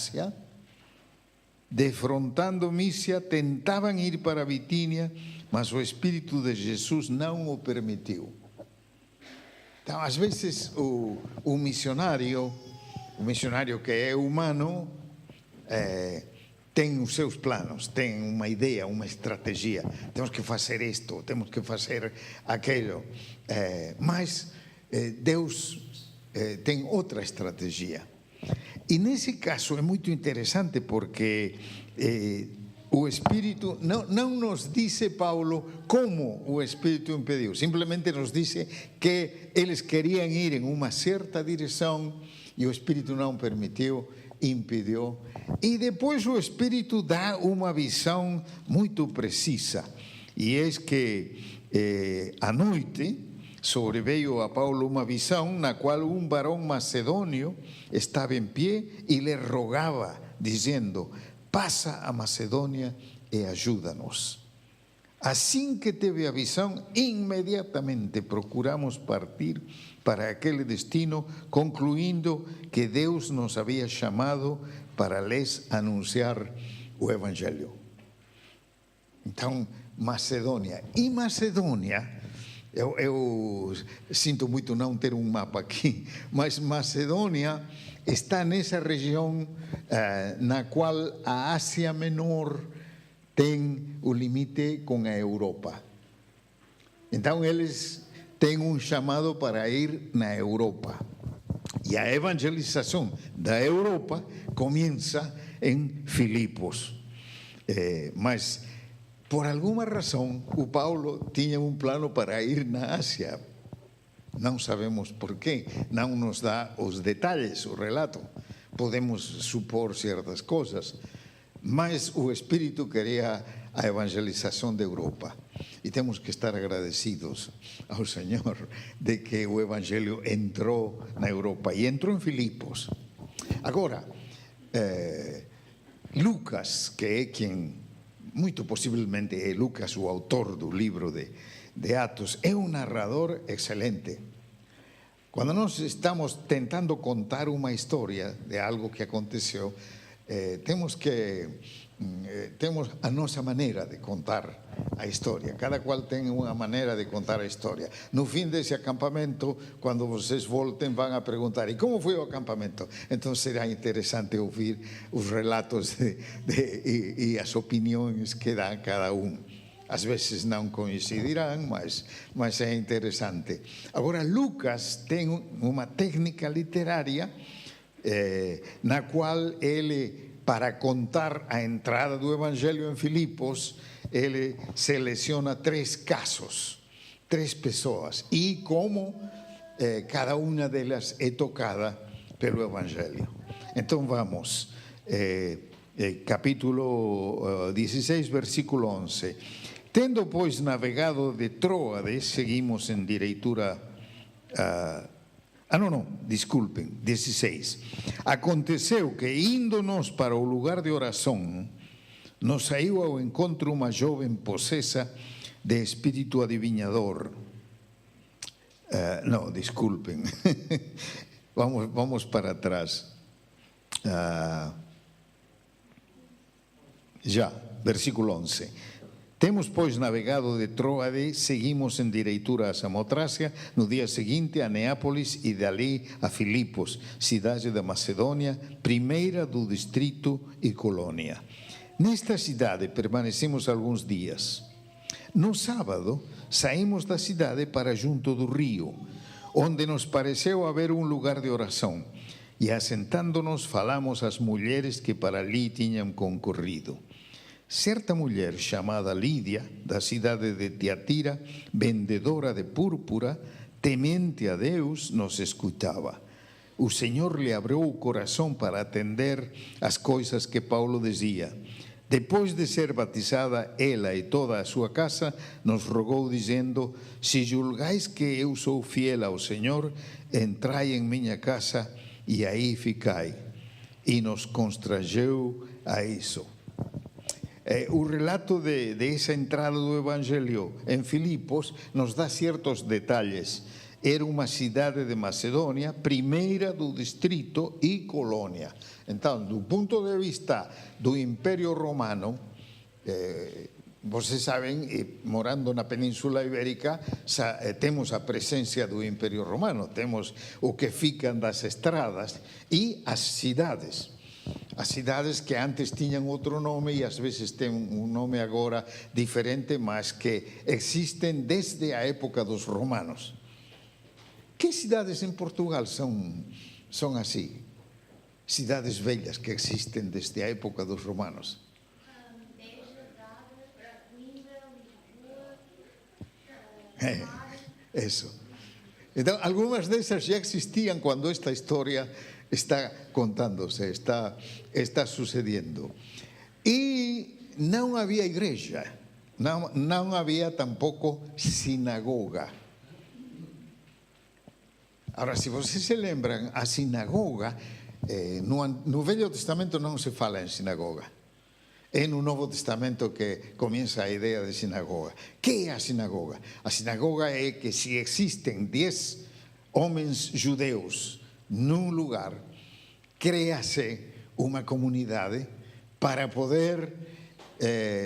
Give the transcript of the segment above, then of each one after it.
Asia, defrontando Mísia, tentavam ir para Bitínia, mas o Espírito de Jesus não o permitiu. Então, às vezes, o missionário que é humano, tem os seus planos, tem uma ideia, uma estratégia. Temos que fazer isto, temos que fazer aquilo. Mas Deus tem outra estratégia. E nesse caso é muito interessante porque o Espírito não nos diz, Paulo, como o Espírito impediu. Simplesmente nos diz que eles queriam ir em uma certa direção e o Espírito não permitiu, impediu. E depois o Espírito dá uma visão muito precisa. E é que à noite sobreveio a Paulo uma visão na qual um varão macedônio estava em pé e lhe rogava, dizendo: passa a Macedônia e ajuda-nos. Assim que teve a visão, imediatamente procuramos partir para aquele destino, concluindo que Deus nos havia chamado para lhes anunciar o Evangelho. Então, Macedônia. E Macedônia, eu sinto muito não ter um mapa aqui, mas Macedônia está nessa região na qual a Ásia Menor tem o limite com a Europa. Então, eles têm um chamado para ir na Europa. E a evangelização da Europa começa em Filipos. Mas, por alguma razão, o Paulo tinha um plano para ir na Ásia. Não sabemos porquê, não nos dá os detalhes, o relato. Podemos supor certas coisas, mas o Espírito queria a evangelização da Europa. E temos que estar agradecidos ao Senhor de que o Evangelho entrou na Europa e entrou em Filipos. Agora, Lucas, que é quem, muito possivelmente é Lucas o autor do livro de Atos, é um narrador excelente. Quando nós estamos tentando contar uma história de algo que aconteceu, temos a nossa maneira de contar a história. Cada qual tem uma maneira de contar a história. No fim desse acampamento, quando vocês voltem, vão a perguntar: e como foi o acampamento? Então será interessante ouvir os relatos e as opiniões que dá cada um. Às vezes não coincidirão, mas é interessante. Agora, Lucas tem uma técnica literária na qual ele, para contar a entrada do Evangelho em Filipos, ele seleciona 3 casos, 3 pessoas, e como cada uma delas é tocada pelo Evangelho. Então vamos, capítulo 16, versículo 11. Tendo, pois, navegado de Troade, seguimos em direitura... desculpem, 16. Aconteceu que, indo-nos para o lugar de oração, nos saiu ao encontro uma jovem possessa de espírito adivinhador. Desculpem. Vamos para trás. Versículo 11. Temos, pois, navegado de Troade, seguimos em direitura a Samotrácia, no dia seguinte a Neápolis e dali a Filipos, cidade da Macedônia, primeira do distrito e colônia. Nesta cidade permanecemos alguns dias. No sábado, saímos da cidade para junto do rio, onde nos pareceu haver um lugar de oração, e assentando-nos falamos às mulheres que para ali tinham concorrido. Certa mulher chamada Lídia, da cidade de Tiatira, vendedora de púrpura, temente a Deus, nos escutava. O Senhor lhe abriu o coração para atender as coisas que Paulo dizia. Depois de ser batizada, ela e toda a sua casa, nos rogou, dizendo: se julgais que eu sou fiel ao Senhor, entrai em minha casa e aí ficai. E nos constrangeu a isso. O relato de essa entrada do Evangelho em Filipos nos dá certos detalhes era uma cidade de Macedônia, primeira do distrito e colônia. Então, do ponto de vista do Império Romano, vocês sabem, morando na Península Ibérica, temos a presença do Império Romano, temos o que ficam das estradas e as cidades. As cidades que antes tinham outro nome e às vezes têm um nome agora diferente, mas que existem desde a época dos romanos. Que cidades em Portugal são assim? Cidades velhas que existem desde a época dos romanos. Isso. Então, algumas dessas já existiam quando esta história está contándose, está sucedendo. E não havia igreja, não havia tampouco sinagoga. Agora, se vocês se lembram, a sinagoga, no Velho Testamento não se fala em sinagoga. É no Novo Testamento que começa a ideia de sinagoga. Que é a sinagoga? A sinagoga é que se existem 10 homens judeus num lugar, cria-se uma comunidade para poder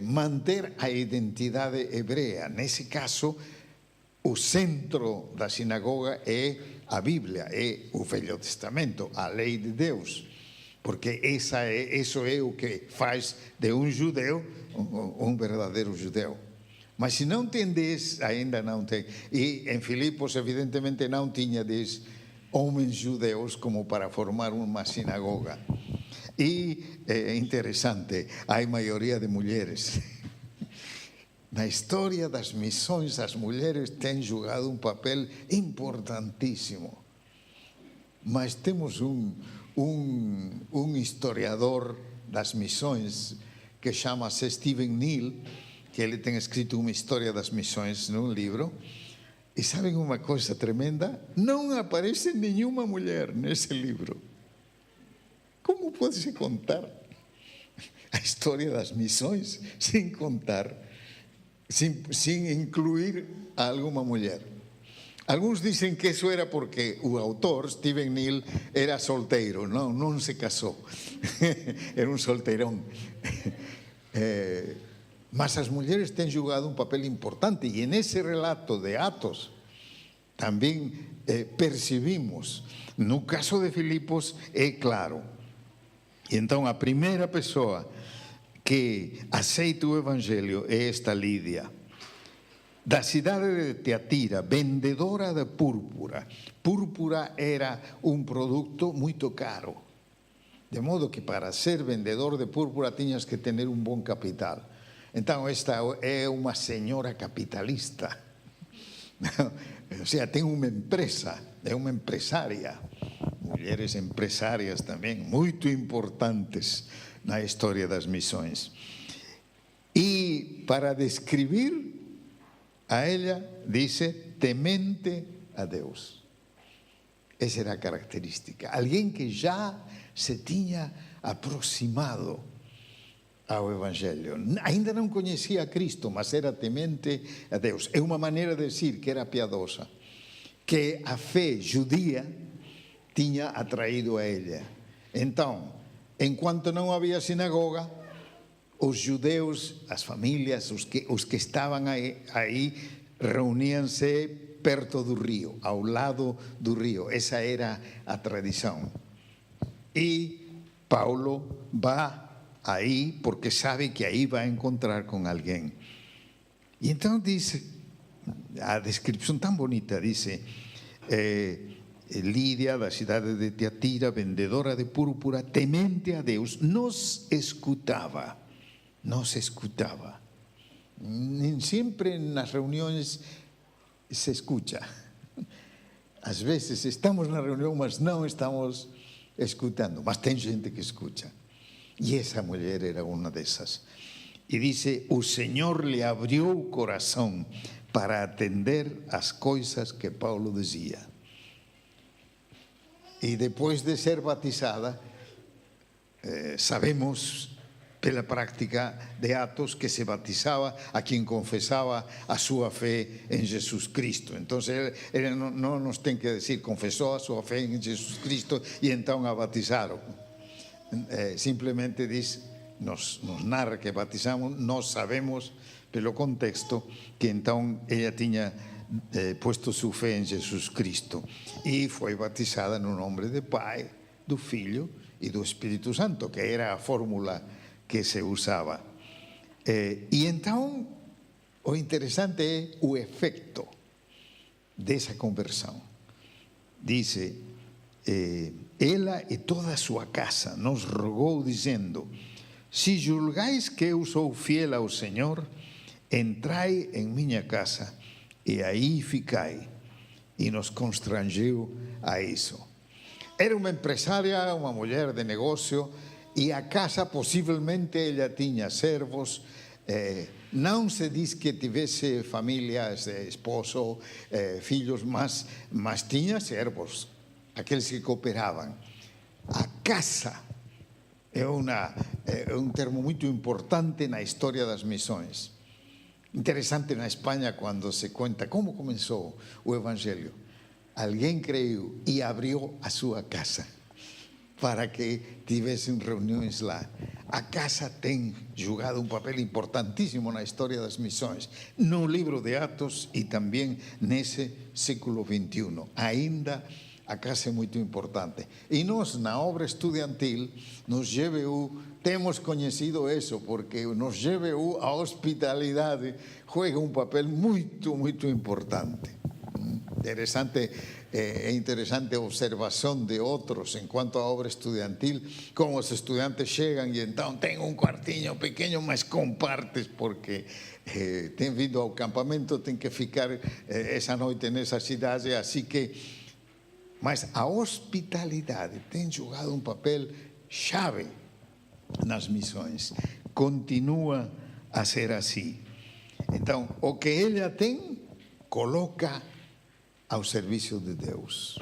manter a identidade hebrea. Nesse caso, o centro da sinagoga é a Bíblia, é o Velho Testamento, a lei de Deus. Porque isso é o que faz de um judeu um verdadeiro judeu. Mas se não tem 10, ainda não tem. E em Filipos, evidentemente, não tinha 10 homens judeus como para formar uma sinagoga. E é interessante, há maioria de mulheres. Na história das missões, as mulheres têm jogado um papel importantíssimo. Mas temos um historiador das missões que chama-se Stephen Neill, que ele tem escrito uma história das missões num livro. E sabem uma coisa tremenda? Não aparece nenhuma mulher nesse livro. Como pode-se contar a história das missões sem contar, sem incluir alguma mulher? Alguns dizem que isso era porque o autor, Stephen Neill, era solteiro, não se casou. Era um solteirão. Mas as mulheres têm jogado um papel importante e nesse relato de Atos também percebimos. No caso de Filipos é claro. Então a primeira pessoa que aceita o Evangelho é esta Lídia, da cidade de Tiatira, vendedora de púrpura. Púrpura era um produto muito caro. De modo que para ser vendedor de púrpura tinhas que ter um bom capital. Então esta é uma senhora capitalista. Ou seja, tem uma empresa, é uma empresária. Mulheres empresárias também, muito importantes na história das missões. E para descrever a ela, dice, temente a Deus. Essa era a característica. Alguém que já se tinha aproximado ao Evangelho. Ainda não conhecia a Cristo, mas era temente a Deus. É uma maneira de dizer que era piedosa, que a fé judia tinha atraído a ela. Então, enquanto não havia sinagoga, os judeus, as famílias, os que estavam aí reuniam-se perto do rio, ao lado do rio. Essa era a tradição. E Paulo vai aí porque sabe que aí vai encontrar com alguém. E então diz, a descrição tão bonita, diz, Lídia, da cidade de Tiatira, vendedora de púrpura, temente a Deus, nos escutava. Nem sempre nas reuniões se escuta. Às vezes estamos na reunião, mas não estamos escutando. Mas tem gente que escuta. E essa mulher era uma dessas. E diz, o Senhor lhe abriu o coração para atender as coisas que Paulo dizia. E depois de ser batizada, sabemos pela prática de Atos, que se batizaba a quem confessava a sua fé em Jesus Cristo. Então, ele não nos tem que dizer, confessou a sua fé em Jesus Cristo e então a batizaram. Simplesmente diz, nos narra que batizamos, nós sabemos, pelo contexto, que então ela tinha posto sua fé em Jesus Cristo e foi batizada no nome do Pai, do Filho e do Espírito Santo, que era a fórmula que se usava. E então, o interessante é o efeito dessa conversão. Diz, ela e toda a sua casa nos rogou, dizendo: se julgais que eu sou fiel ao Senhor, entrai em minha casa e aí ficai. E nos constrangeu a isso. Era uma empresária, uma mulher de negócio, e a casa possivelmente ela tinha servos. Não se diz que tivesse famílias, esposo, filhos, mas tinha servos, aqueles que cooperavam. A casa é um termo muito importante na história das missões. Interessante na Espanha quando se conta como começou o Evangelho. Alguém creu e abriu a sua casa para que tivessem reuniões lá. A casa tem jogado um papel importantíssimo na história das missões, no livro de Atos e também nesse século XXI. Ainda a casa é muito importante. E nós, na obra estudantil, nos GBU, temos conhecido isso, porque nos GBU a hospitalidade juega um papel muito, muito importante. É interessante a observação de outros em quanto à obra estudantil, como os estudantes chegam e então tem um quartinho pequeno, mas compartes, porque tem vindo ao campamento, tem que ficar essa noite nessa cidade, assim que... Mas a hospitalidade tem jogado um papel chave nas missões. Continua a ser assim. Então, o que ela tem, coloca ao serviço de Deus.